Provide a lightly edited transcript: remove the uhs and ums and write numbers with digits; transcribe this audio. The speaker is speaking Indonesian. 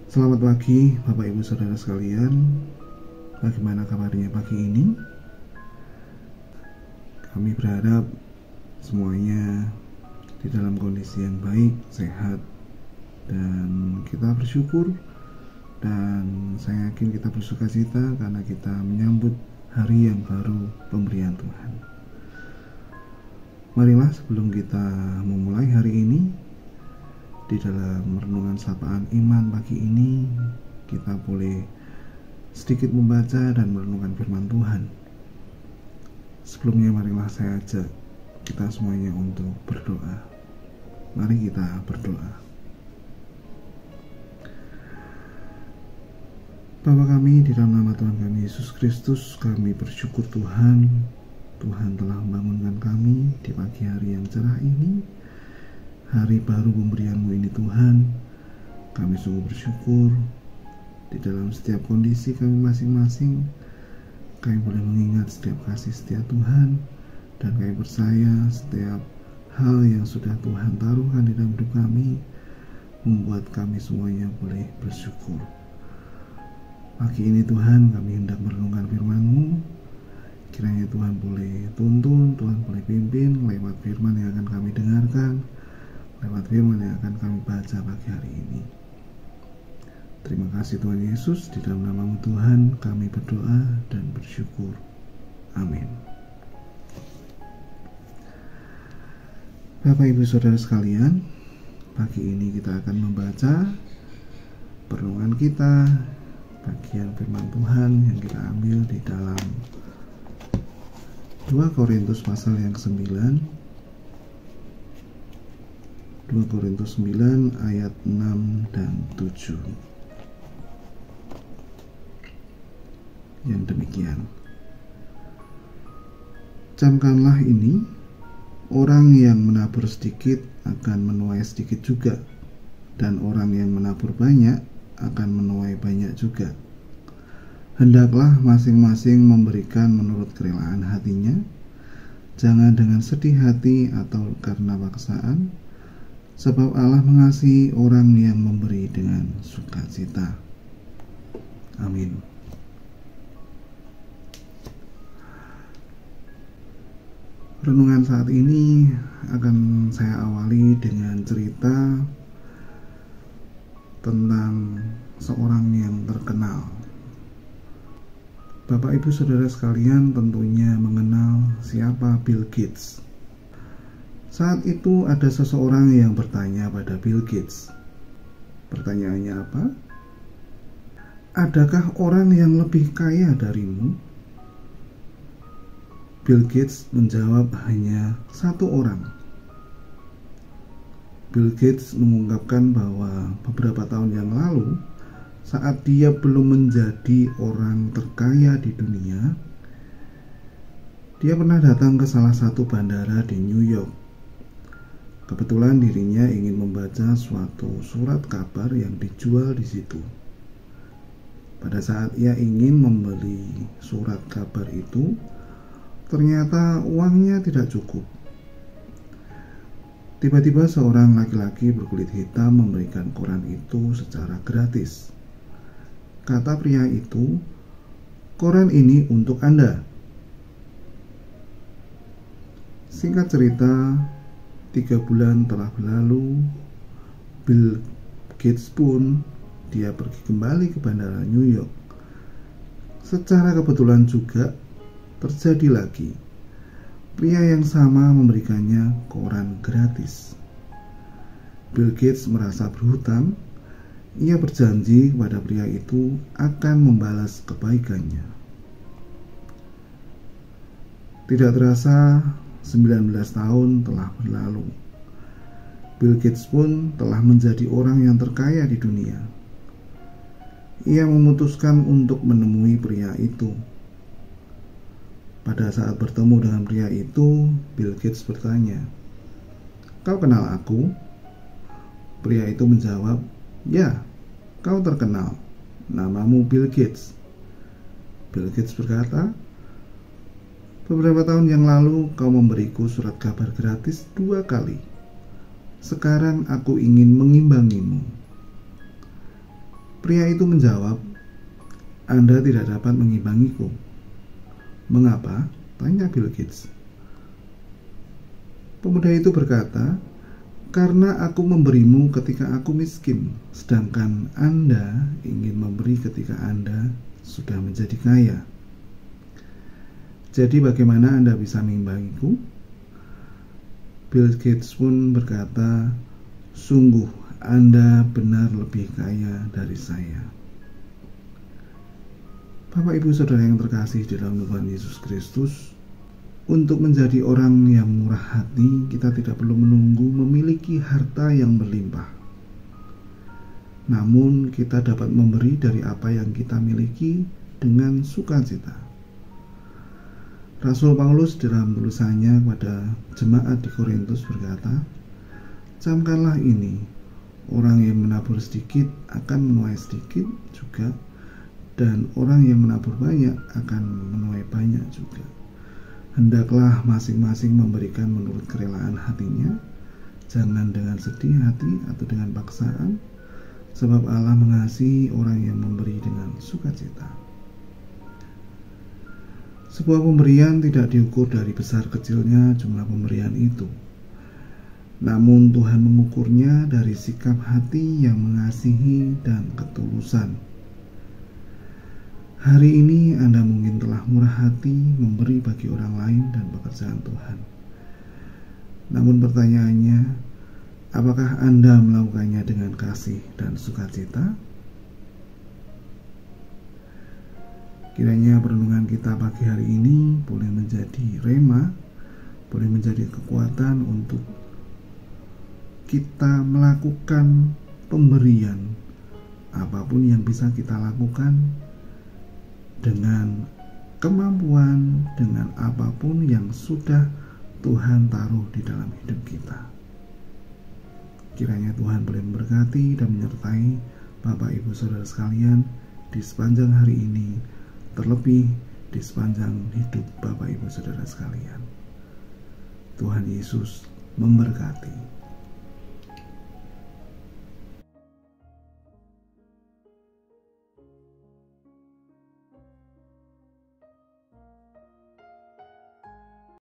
Selamat pagi Bapak Ibu Saudara sekalian. Bagaimana kabarnya pagi ini? Kami berharap semuanya di dalam kondisi yang baik, sehat, dan kita bersyukur. Dan saya yakin kita bersukacita karena kita menyambut hari yang baru pemberian Tuhan. Marilah sebelum kita memulai hari ini, di dalam renungan sapaan iman pagi ini, kita boleh sedikit membaca dan merenungkan firman Tuhan. Sebelumnya marilah saya ajak kita semuanya untuk berdoa. Mari kita berdoa. Bapa kami, di dalam nama Tuhan kami Yesus Kristus, kami bersyukur Tuhan telah membangunkan kami di pagi hari yang cerah ini. Hari baru pemberian-Mu ini Tuhan, kami sungguh bersyukur. Di dalam setiap kondisi kami masing-masing, kami boleh mengingat setiap kasih setia Tuhan, dan kami percaya setiap hal yang sudah Tuhan taruhkan di dalam hidup kami membuat kami semuanya boleh bersyukur. Pagi ini Tuhan, kami hendak merenungkan firman-Mu. Kiranya Tuhan boleh tuntun, Tuhan boleh pimpin lewat firman yang akan kami dengarkan, lewat firman yang akan kami baca pagi hari ini. Terima kasih Tuhan Yesus, di dalam nama-Mu Tuhan kami berdoa dan bersyukur. Amin. Bapak Ibu Saudara sekalian, pagi ini kita akan membaca perenungan kita, bagian firman Tuhan yang kita ambil di dalam 2 Korintus pasal yang ke-9. 2 Korintus 9 ayat 6 dan 7 yang demikian. Camkanlah ini, orang yang menabur sedikit akan menuai sedikit juga, dan orang yang menabur banyak akan menuai banyak juga. Hendaklah masing-masing memberikan menurut kerelaan hatinya, jangan dengan sedih hati atau karena paksaan, sebab Allah mengasihi orang yang memberi dengan sukacita. Amin. Renungan saat ini akan saya awali dengan cerita tentang seorang yang terkenal. Bapak Ibu Saudara sekalian tentunya mengenal siapa Bill Gates. Saat itu ada seseorang yang bertanya pada Bill Gates. Pertanyaannya apa? Adakah orang yang lebih kaya darimu? Bill Gates menjawab hanya satu orang. Bill Gates mengungkapkan bahwa beberapa tahun yang lalu, saat dia belum menjadi orang terkaya di dunia, dia pernah datang ke salah satu bandara di New York. Kebetulan dirinya ingin membaca suatu surat kabar yang dijual di situ. Pada saat ia ingin membeli surat kabar itu, ternyata uangnya tidak cukup. Tiba-tiba seorang laki-laki berkulit hitam memberikan koran itu secara gratis. Kata pria itu, "Koran ini untuk Anda." Singkat cerita, 3 bulan telah berlalu. Bill Gates pun dia pergi kembali ke bandara New York. Secara kebetulan juga terjadi lagi. Pria yang sama memberikannya koran gratis. Bill Gates merasa berhutang. Ia berjanji kepada pria itu akan membalas kebaikannya. Tidak terasa 19 tahun telah berlalu. Bill Gates pun telah menjadi orang yang terkaya di dunia. Ia memutuskan untuk menemui pria itu. Pada saat bertemu dengan pria itu, Bill Gates bertanya, "Kau kenal aku?" Pria itu menjawab, "Ya, kau terkenal. Namamu Bill Gates." Bill Gates berkata, "Beberapa tahun yang lalu kau memberiku surat kabar gratis 2 kali. Sekarang aku ingin mengimbangimu." Pria itu menjawab, "Anda tidak dapat mengimbangiku." "Mengapa?" tanya Bill Gates. Pemuda itu berkata, "Karena aku memberimu ketika aku miskin, sedangkan Anda ingin memberi ketika Anda sudah menjadi kaya. Jadi bagaimana Anda bisa mengimbangiku?" Bill Gates pun berkata, "Sungguh Anda benar lebih kaya dari saya." Bapak Ibu Saudara yang terkasih di dalam Tuhan Yesus Kristus, untuk menjadi orang yang murah hati, kita tidak perlu menunggu memiliki harta yang berlimpah. Namun kita dapat memberi dari apa yang kita miliki dengan sukacita. Rasul Paulus dalam tulisannya kepada jemaat di Korintus berkata, "Camkanlah ini, orang yang menabur sedikit akan menuai sedikit juga, dan orang yang menabur banyak akan menuai banyak juga. Hendaklah masing-masing memberikan menurut kerelaan hatinya, jangan dengan sedih hati atau dengan paksaan, sebab Allah mengasihi orang yang memberi dengan sukacita." Sebuah pemberian tidak diukur dari besar kecilnya jumlah pemberian itu, namun Tuhan mengukurnya dari sikap hati yang mengasihi dan ketulusan. Hari ini Anda mungkin telah murah hati memberi bagi orang lain dan pekerjaan Tuhan. Namun pertanyaannya, apakah Anda melakukannya dengan kasih dan sukacita? Kiranya perenungan kita pagi hari ini boleh menjadi rema, boleh menjadi kekuatan untuk kita melakukan pemberian apapun yang bisa kita lakukan dengan kemampuan, dengan apapun yang sudah Tuhan taruh di dalam hidup kita. Kiranya Tuhan boleh memberkati dan menyertai Bapak Ibu Saudara sekalian di sepanjang hari ini, terlebih di sepanjang hidup Bapak Ibu Saudara sekalian. Tuhan Yesus memberkati.